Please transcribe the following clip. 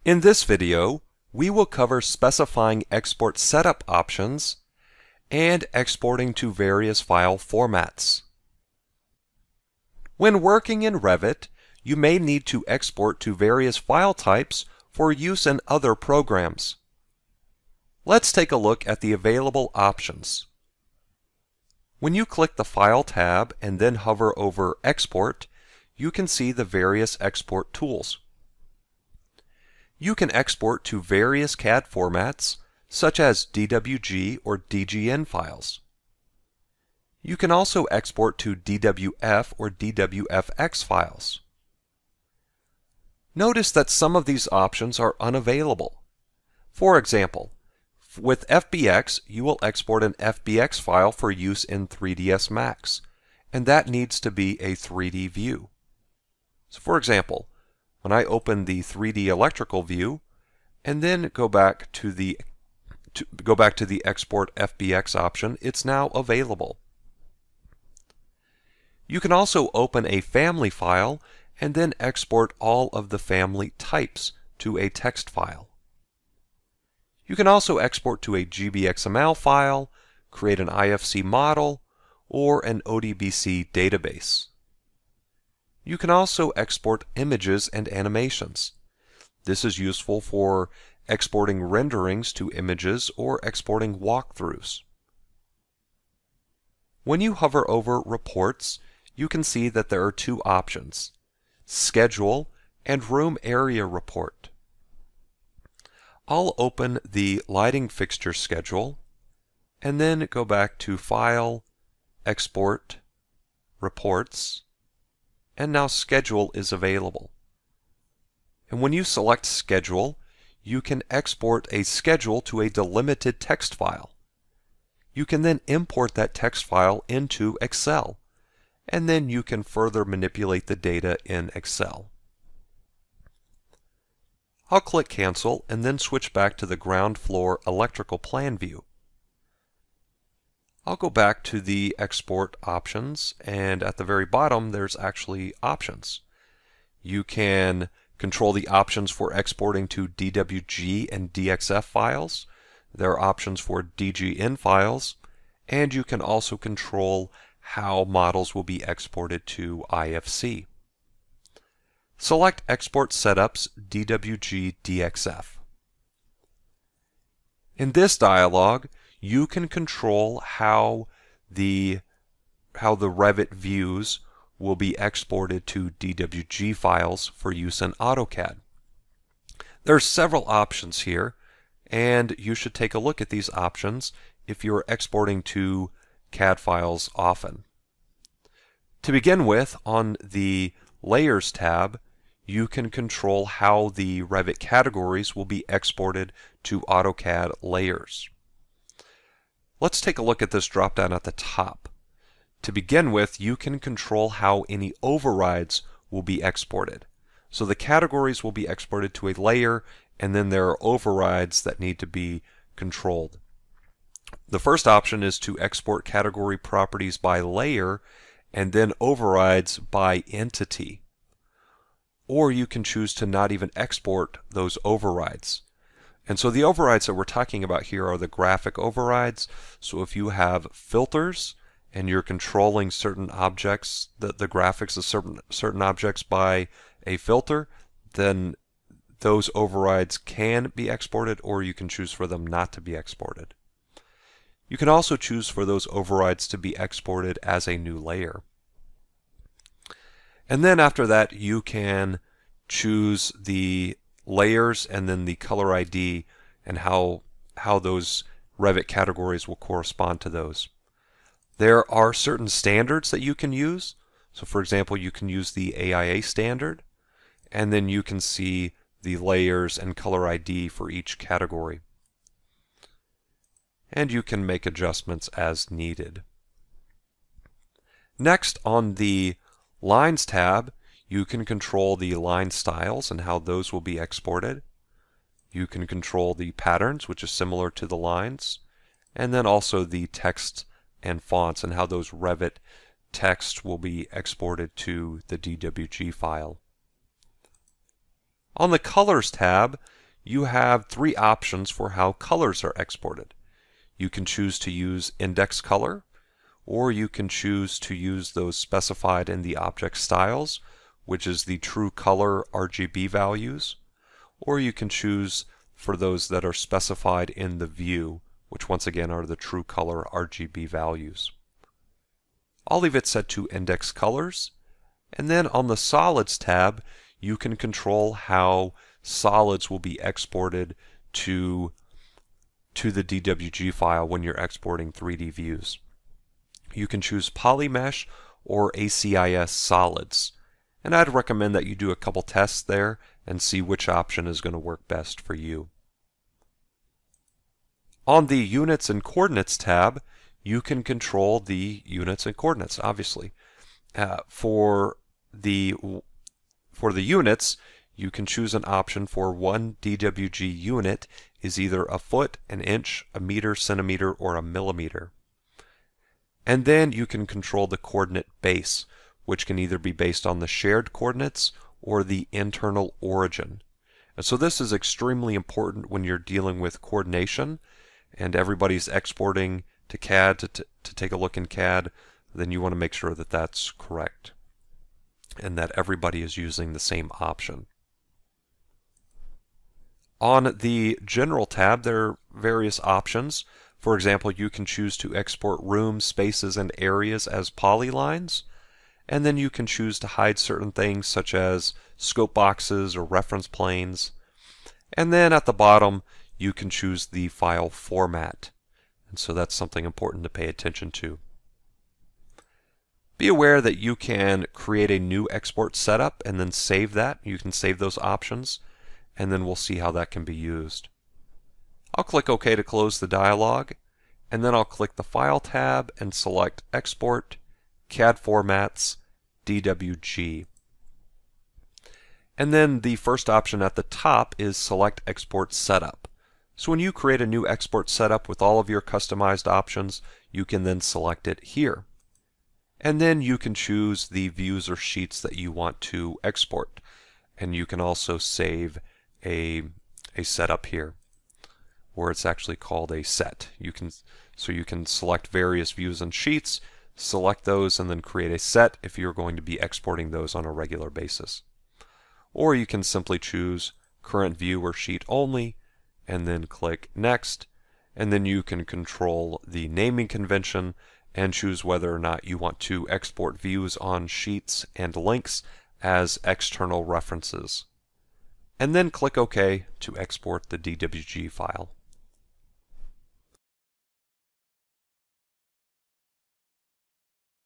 In this video, we will cover specifying export setup options and exporting to various file formats. When working in Revit, you may need to export to various file types for use in other programs. Let's take a look at the available options. When you click the File tab and then hover over Export, you can see the various export tools. You can export to various CAD formats, such as DWG or DGN files. You can also export to DWF or DWFX files. Notice that some of these options are unavailable. For example, with FBX, you will export an FBX file for use in 3ds Max, and that needs to be a 3D view. So for example, when I open the 3D electrical view and then go back to the Export FBX option, it's now available. You can also open a family file and then export all of the family types to a text file. You can also export to a GBXML file, create an IFC model, or an ODBC database. You can also export images and animations. This is useful for exporting renderings to images or exporting walkthroughs. When you hover over Reports, you can see that there are two options: Schedule and Room Area Report. I'll open the lighting fixture schedule and then go back to File, Export, Reports, and now Schedule is available. And when you select Schedule, you can export a schedule to a delimited text file. You can then import that text file into Excel, and then you can further manipulate the data in Excel. I'll click Cancel and then switch back to the ground floor electrical plan view. I'll go back to the export options, and at the very bottom there's actually options. You can control the options for exporting to DWG and DXF files. There are options for DGN files, and you can also control how models will be exported to IFC. Select Export Setups DWG DXF. In this dialog, you can control how the Revit views will be exported to DWG files for use in AutoCAD. There are several options here, and you should take a look at these options if you're exporting to CAD files often. To begin with, on the Layers tab, you can control how the Revit categories will be exported to AutoCAD layers. Let's take a look at this drop-down at the top. To begin with, you can control how any overrides will be exported. So the categories will be exported to a layer, and then there are overrides that need to be controlled. The first option is to export category properties by layer and then overrides by entity. Or you can choose to not even export those overrides. And so the overrides that we're talking about here are the graphic overrides. So if you have filters and you're controlling certain objects, the graphics of certain objects by a filter, then those overrides can be exported, or you can choose for them not to be exported. You can also choose for those overrides to be exported as a new layer. And then after that, you can choose the layers and then the color ID and how those Revit categories will correspond to those. There are certain standards that you can use. So for example, you can use the AIA standard, and then you can see the layers and color ID for each category. And you can make adjustments as needed. Next, on the Lines tab, you can control the line styles and how those will be exported. You can control the patterns, which is similar to the lines, and then also the text and fonts and how those Revit text will be exported to the DWG file. On the Colors tab, you have three options for how colors are exported. You can choose to use index color, or you can choose to use those specified in the object styles, which is the true color RGB values, or you can choose for those that are specified in the view, which once again are the true color RGB values. I'll leave it set to index colors, and then on the Solids tab, you can control how solids will be exported to the DWG file when you're exporting 3D views. You can choose Polymesh or ACIS solids, and I'd recommend that you do a couple tests there and see which option is going to work best for you. On the Units and Coordinates tab, you can control the units and coordinates, obviously. For the units, you can choose an option for one DWG unit is either a foot, an inch, a meter, centimeter, or a millimeter. And then you can control the coordinate base, which can either be based on the shared coordinates or the internal origin. And so this is extremely important when you're dealing with coordination and everybody's exporting to CAD to take a look in CAD. Then you want to make sure that that's correct and that everybody is using the same option. On the General tab, there are various options. For example, you can choose to export rooms, spaces, and areas as polylines, and then you can choose to hide certain things such as scope boxes or reference planes. And then at the bottom, you can choose the file format. And so that's something important to pay attention to. Be aware that you can create a new export setup and then save that. You can save those options, and then we'll see how that can be used. I'll click OK to close the dialog, and then I'll click the File tab and select Export, CAD Formats, DWG. And then the first option at the top is Select Export Setup. So when you create a new export setup with all of your customized options, you can then select it here. And then you can choose the views or sheets that you want to export. And you can also save a setup here, where it's actually called a set. So you can select various views and sheets, select those, and then create a set if you're going to be exporting those on a regular basis. Or you can simply choose current view or sheet only, and then click Next, and then you can control the naming convention and choose whether or not you want to export views on sheets and links as external references. And then click OK to export the DWG file.